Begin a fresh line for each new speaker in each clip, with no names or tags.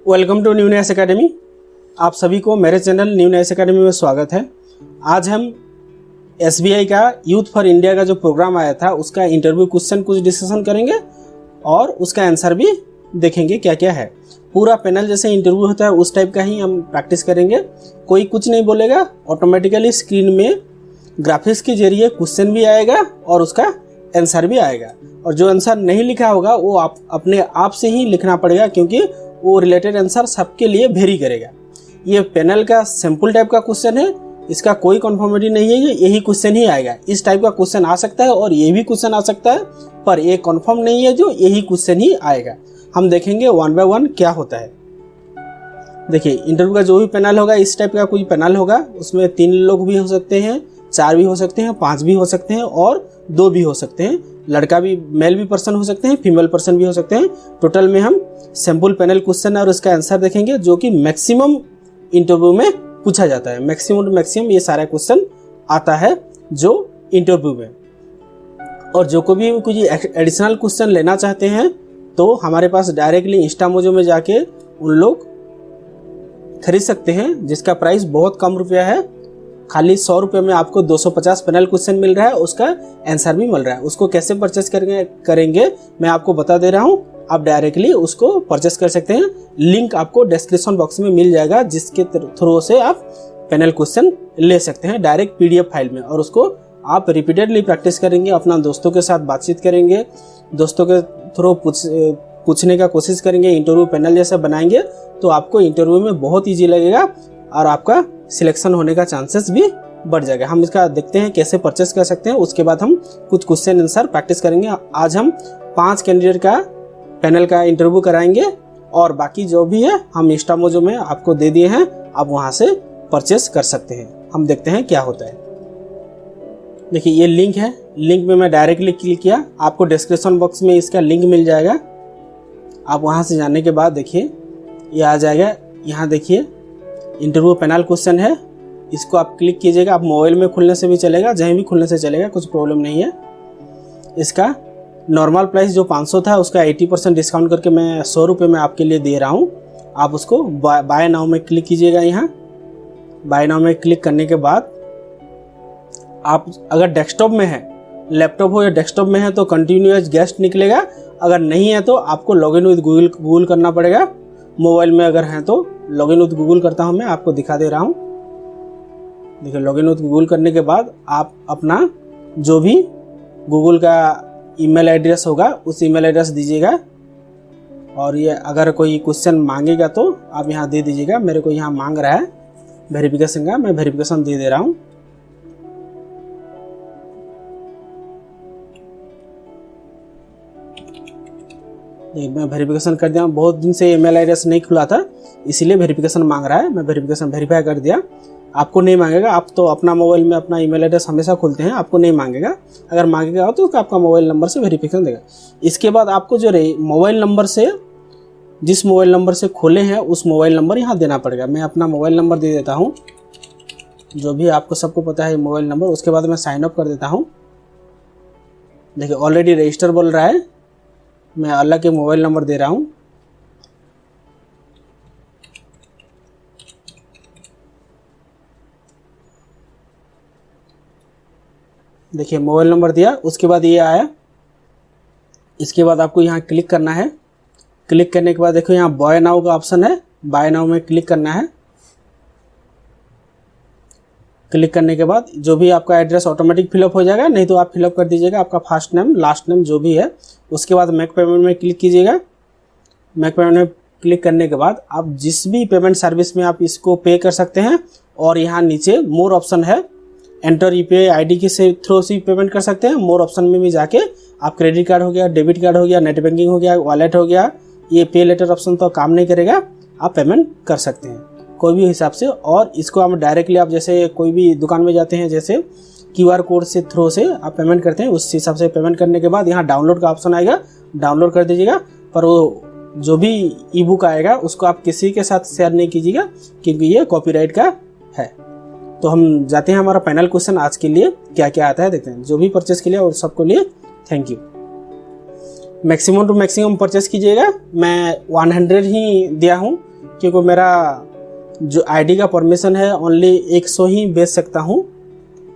Welcome to new nice academy. आप सभी को मेरे चैनल न्यू नैस एकेडमी में स्वागत है। आज हम SBI का यूथ फॉर इंडिया का जो प्रोग्राम आया था उसका इंटरव्यू क्वेश्चन कुछ डिस्कशन करेंगे और उसका आंसर भी देखेंगे क्या क्या है। पूरा पैनल जैसे इंटरव्यू होता है उस टाइप का ही हम प्रैक्टिस करेंगे। कोई कुछ नहीं बोलेगा, ऑटोमेटिकली स्क्रीन में ग्राफिक्स के जरिए क्वेश्चन भी आएगा और उसका आंसर भी आएगा। और जो आंसर नहीं लिखा होगा वो आप अपने आप से ही लिखना पड़ेगा, क्योंकि वो रिलेटेड आंसर सबके लिए वेरी करेगा। ये पैनल का सैंपल टाइप का क्वेश्चन है, इसका कोई कन्फर्मिटी नहीं है, यही क्वेश्चन ही आएगा। इस टाइप का क्वेश्चन आ सकता है और ये भी क्वेश्चन आ सकता है, पर ये कंफर्म नहीं है जो यही क्वेश्चन ही आएगा। हम देखेंगे वन बाय वन क्या होता है। देखिए, इंटरव्यू का जो भी पैनल होगा इस टाइप का कोई पैनल होगा, उसमें 3 लोग भी हो सकते हैं, 4 भी हो सकते हैं, 5 भी हो सकते हैं और 2 भी हो सकते हैं। लड़का भी, मेल भी पर्सन हो सकते हैं, फीमेल पर्सन भी हो सकते हैं। टोटल में हम सैंपल पैनल क्वेश्चन और उसका आंसर देखेंगे, जो कि मैक्सिमम इंटरव्यू में पूछा जाता है। मैक्सिमम ये सारा क्वेश्चन आता है जो इंटरव्यू में। और जो कोई भी कुछ एडिशनल क्वेश्चन लेना चाहते हैं तो हमारे पास डायरेक्टली इंस्टामोजो में जाके उन लोग खरीद सकते हैं, जिसका प्राइस बहुत कम रुपया है। खाली 100 रुपये में आपको 250 पैनल क्वेश्चन मिल रहा है, उसका आंसर भी मिल रहा है। उसको कैसे परचेस करेंगे मैं आपको बता दे रहा हूँ। आप डायरेक्टली उसको परचेस कर सकते हैं। लिंक आपको डिस्क्रिप्शन बॉक्स में मिल जाएगा, जिसके थ्रू से आप पैनल क्वेश्चन ले सकते हैं डायरेक्ट PDF फाइल में। और उसको आप रिपीटेडली प्रैक्टिस करेंगे, अपना दोस्तों के साथ बातचीत करेंगे, दोस्तों के थ्रू पूछने का कोशिश करेंगे, इंटरव्यू पैनल जैसा बनाएंगे तो आपको इंटरव्यू में बहुत ईजी लगेगा और आपका सिलेक्शन होने का चांसेस भी बढ़ जाएगा। हम इसका देखते हैं कैसे परचेस कर सकते हैं, उसके बाद हम कुछ क्वेश्चन आंसर प्रैक्टिस करेंगे। आज हम 5 कैंडिडेट का पैनल का इंटरव्यू कराएंगे और बाकी जो भी है हम इंस्टामोजो में आपको दे दिए हैं, आप वहां से परचेस कर सकते हैं। हम देखते हैं क्या होता है। देखिए, ये लिंक है, लिंक में मैं डायरेक्टली क्लिक किया, आपको डिस्क्रिप्शन बॉक्स में इसका लिंक मिल जाएगा। आप वहां से जाने के बाद देखिए ये आ जाएगा। यहाँ देखिए इंटरव्यू पैनल क्वेश्चन है, इसको आप क्लिक कीजिएगा। आप मोबाइल में खुलने से भी चलेगा, जहीं भी खुलने से चलेगा, कुछ प्रॉब्लम नहीं है। इसका नॉर्मल प्राइस जो 500 था उसका 80% डिस्काउंट करके मैं 100 रुपये में आपके लिए दे रहा हूँ। आप उसको बाय नाउ में क्लिक कीजिएगा। यहाँ बाय नाउ में क्लिक करने के बाद आप अगर डेस्कटॉप में है, लैपटॉप हो या डेस्कटॉप में है तो कंटिन्यू एज गेस्ट निकलेगा। अगर नहीं है तो आपको लॉगिन विद गूगल करना पड़ेगा। मोबाइल में अगर है तो लॉगिन विद गूगल करता हूं, मैं आपको दिखा दे रहा हूं। देखिए, लॉगिन विद गूगल करने के बाद आप अपना जो भी गूगल का ईमेल एड्रेस होगा उस ईमेल एड्रेस दीजिएगा। और ये अगर कोई क्वेश्चन मांगेगा तो आप यहाँ दे दीजिएगा। मेरे को यहाँ मांग रहा है वेरिफिकेशन का, मैं वेरिफिकेशन दे रहा हूँ। मैं वेरिफिकेशन कर दिया। बहुत दिन से ईमेल एड्रेस नहीं खुला था, इसीलिए वेरिफिकेशन मांग रहा है। मैं वेरिफिकेशन वेरीफाई कर दिया। आपको नहीं मांगेगा, आप तो अपना मोबाइल में अपना ईमेल एड्रेस हमेशा खोलते हैं, आपको नहीं मांगेगा। अगर मांगेगा तो आपका मोबाइल नंबर से वेरिफिकेशन देगा। इसके बाद आपको जो मोबाइल नंबर से, जिस मोबाइल नंबर से खोले हैं उस मोबाइल नंबर यहाँ देना पड़ेगा। मैं अपना मोबाइल नंबर दे देता हूँ, जो भी आपको सबको पता है मोबाइल नंबर। उसके बाद मैं साइन अप कर देता हूँ। देखिए, ऑलरेडी रजिस्टर बोल रहा है, मैं अलग के मोबाइल नंबर दे रहा हूँ। देखिए, मोबाइल नंबर दिया, उसके बाद ये आया। इसके बाद आपको यहाँ क्लिक करना है। क्लिक करने के बाद देखो यहाँ बाय नाउ का ऑप्शन है, बाय नाउ में क्लिक करना है। क्लिक करने के बाद जो भी आपका एड्रेस ऑटोमेटिक फिलअप हो जाएगा, नहीं तो आप फिलअप कर दीजिएगा आपका फर्स्ट नेम लास्ट नेम जो भी है। उसके बाद मेक पेमेंट में क्लिक कीजिएगा। मेक पेमेंट में क्लिक करने के बाद आप जिस भी पेमेंट सर्विस में आप इसको पे कर सकते हैं। और यहाँ नीचे मोर ऑप्शन है, एंटर UPI ID के से थ्रू से पेमेंट कर सकते हैं। मोर ऑप्शन में भी जाके आप क्रेडिट कार्ड हो गया, डेबिट कार्ड हो गया, नेट बैंकिंग हो गया, वॉलेट हो गया, ये पे लेटर ऑप्शन तो काम नहीं करेगा, आप पेमेंट कर सकते हैं कोई भी हिसाब से। और इसको हम डायरेक्टली, आप जैसे कोई भी दुकान में जाते हैं, जैसे QR कोड से थ्रू से आप पेमेंट करते हैं, उस हिसाब से पेमेंट करने के बाद यहाँ डाउनलोड का ऑप्शन आएगा, डाउनलोड कर दीजिएगा। पर वो जो भी ई-बुक आएगा उसको आप किसी के साथ शेयर नहीं कीजिएगा, क्योंकि ये कॉपीराइट का है। तो हम जाते हैं हमारा पैनल क्वेश्चन आज के लिए क्या क्या आता है देखते हैं। जो भी परचेस के लिए और सबको लिए thank you. Maximum to maximum purchase कीजिएगा। मैं 100 ही दिया हूँ, क्योंकि मेरा जो आईडी का परमिशन है ओनली 100 ही बेच सकता हूँ,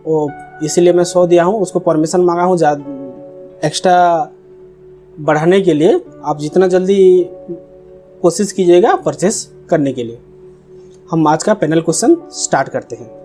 वो इसीलिए मैं 100 दिया हूँ। उसको परमिशन मांगा हूँ एक्स्ट्रा बढ़ाने के लिए। आप जितना जल्दी कोशिश कीजिएगा परचेस करने के लिए। हम आज का पैनल क्वेश्चन स्टार्ट करते हैं।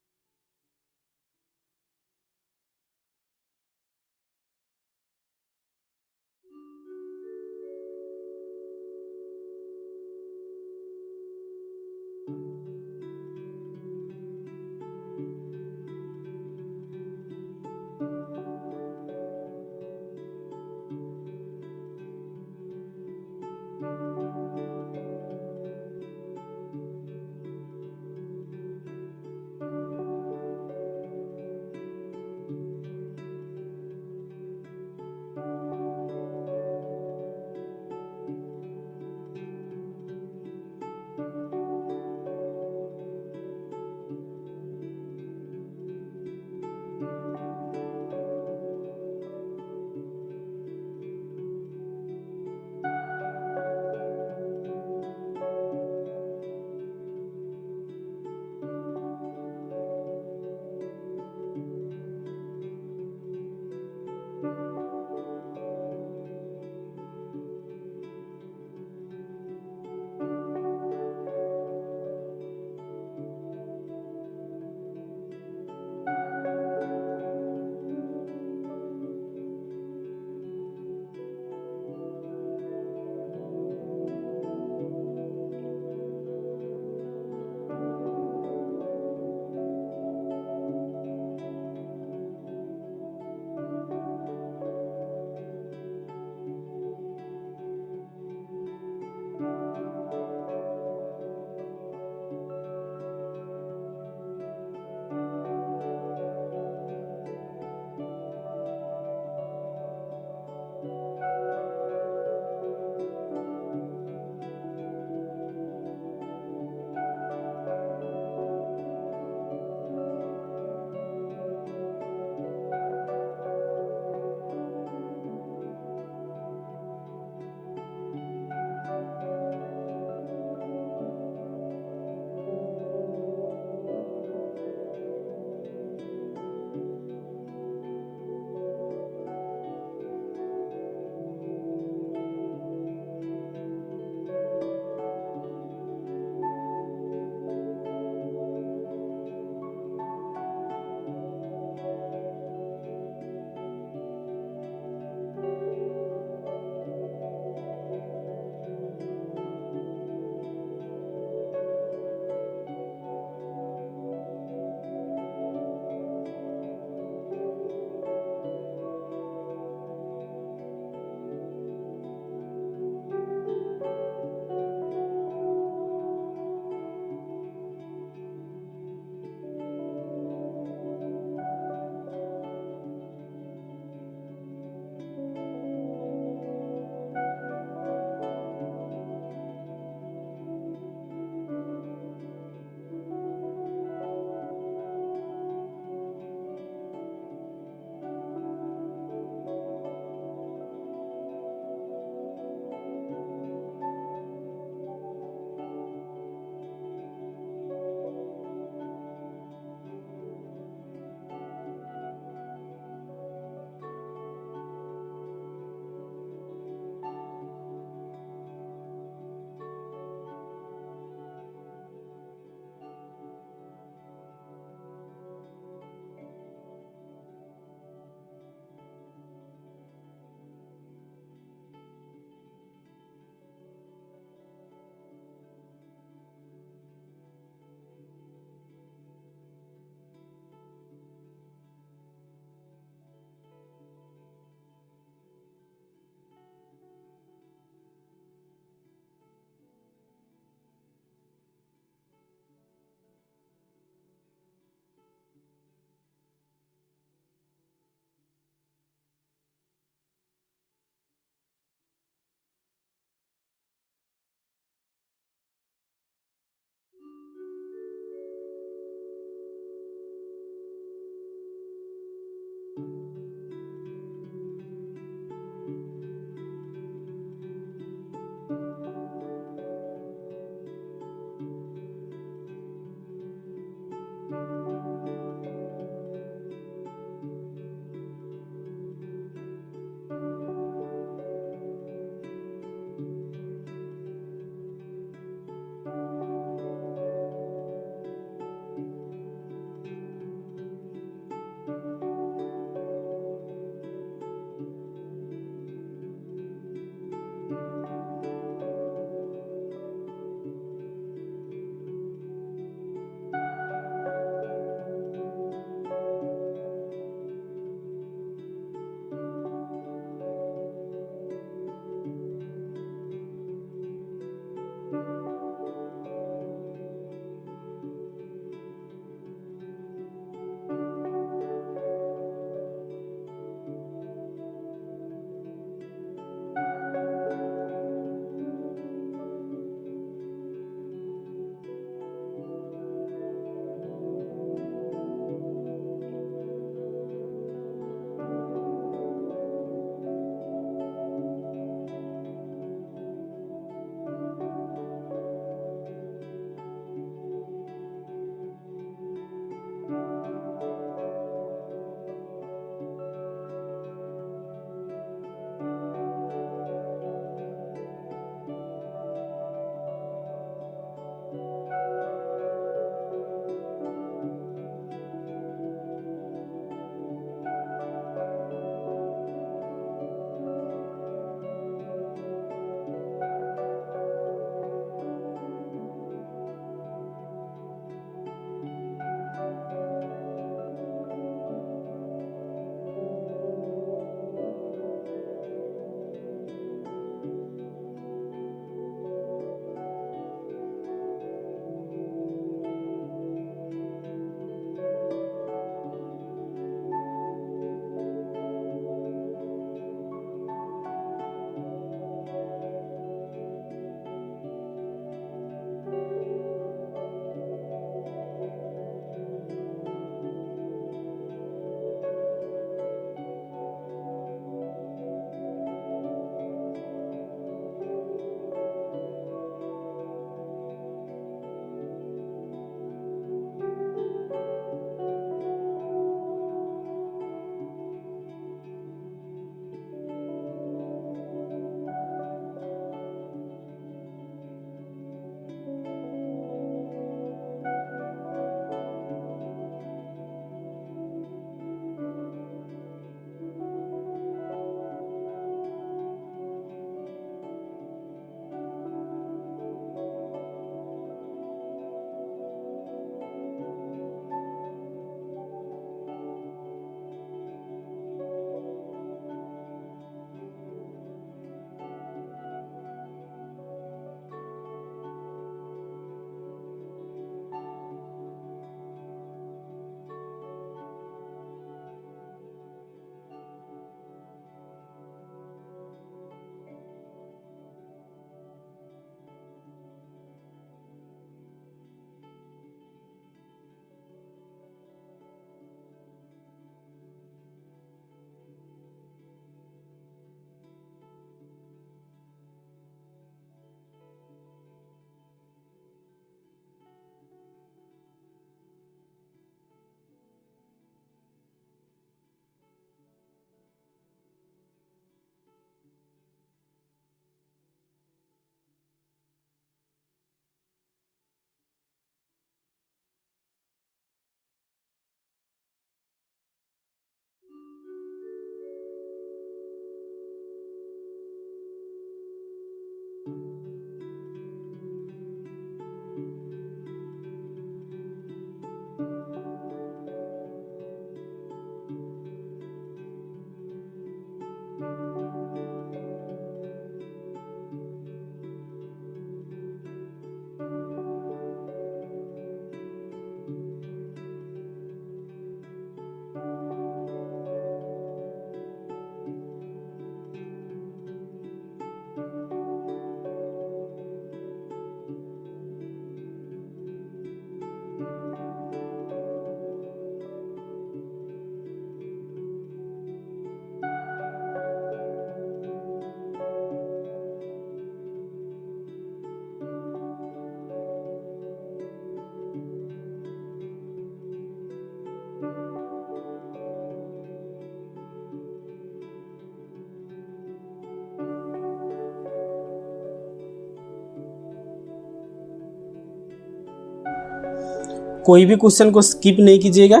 कोई भी क्वेश्चन को स्किप नहीं कीजिएगा,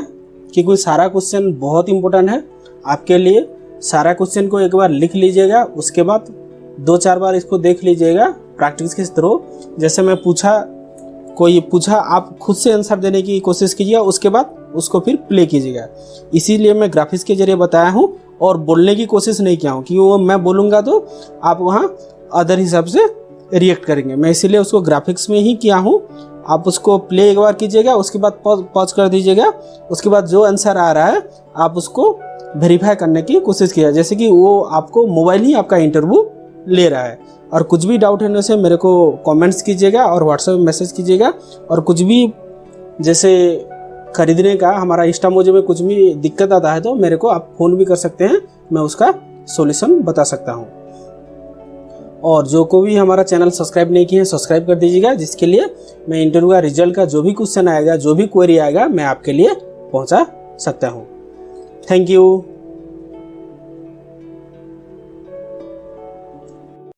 क्योंकि सारा क्वेश्चन बहुत इंपॉर्टेंट है आपके लिए। सारा क्वेश्चन को एक बार लिख लीजिएगा, उसके बाद 2-4 बार इसको देख लीजिएगा प्रैक्टिस के थ्रू। जैसे मैं कोई पूछा, आप खुद से आंसर देने की कोशिश कीजिएगा, उसके बाद उसको फिर प्ले कीजिएगा। इसीलिए मैं ग्राफिक्स के जरिए बताया हूँ और बोलने की कोशिश नहीं किया हूँ, क्योंकि वो मैं बोलूँगा तो आप वहाँ अदर हिसाब से रिएक्ट करेंगे। मैं इसीलिए उसको ग्राफिक्स में ही किया हूँ। आप उसको प्ले एक बार कीजिएगा, उसके बाद पॉज कर दीजिएगा, उसके बाद जो आंसर आ रहा है आप उसको वेरीफाई करने की कोशिश कीजिए, जैसे कि वो आपको मोबाइल ही आपका इंटरव्यू ले रहा है। और कुछ भी डाउट होने से मेरे को कमेंट्स कीजिएगा और व्हाट्सएप में मैसेज कीजिएगा। और कुछ भी जैसे खरीदने का हमारा इंस्टामोजो में कुछ भी दिक्कत आता है तो मेरे को आप फ़ोन भी कर सकते हैं, मैं उसका सॉल्यूशन बता सकता हूँ। और जो को भी हमारा चैनल सब्सक्राइब नहीं किए हैं सब्सक्राइब कर दीजिएगा, जिसके लिए मैं इंटरव्यू का रिजल्ट का जो भी क्वेश्चन आएगा, जो भी क्वेरी आएगा, मैं आपके लिए पहुँचा सकता हूँ। Thank you.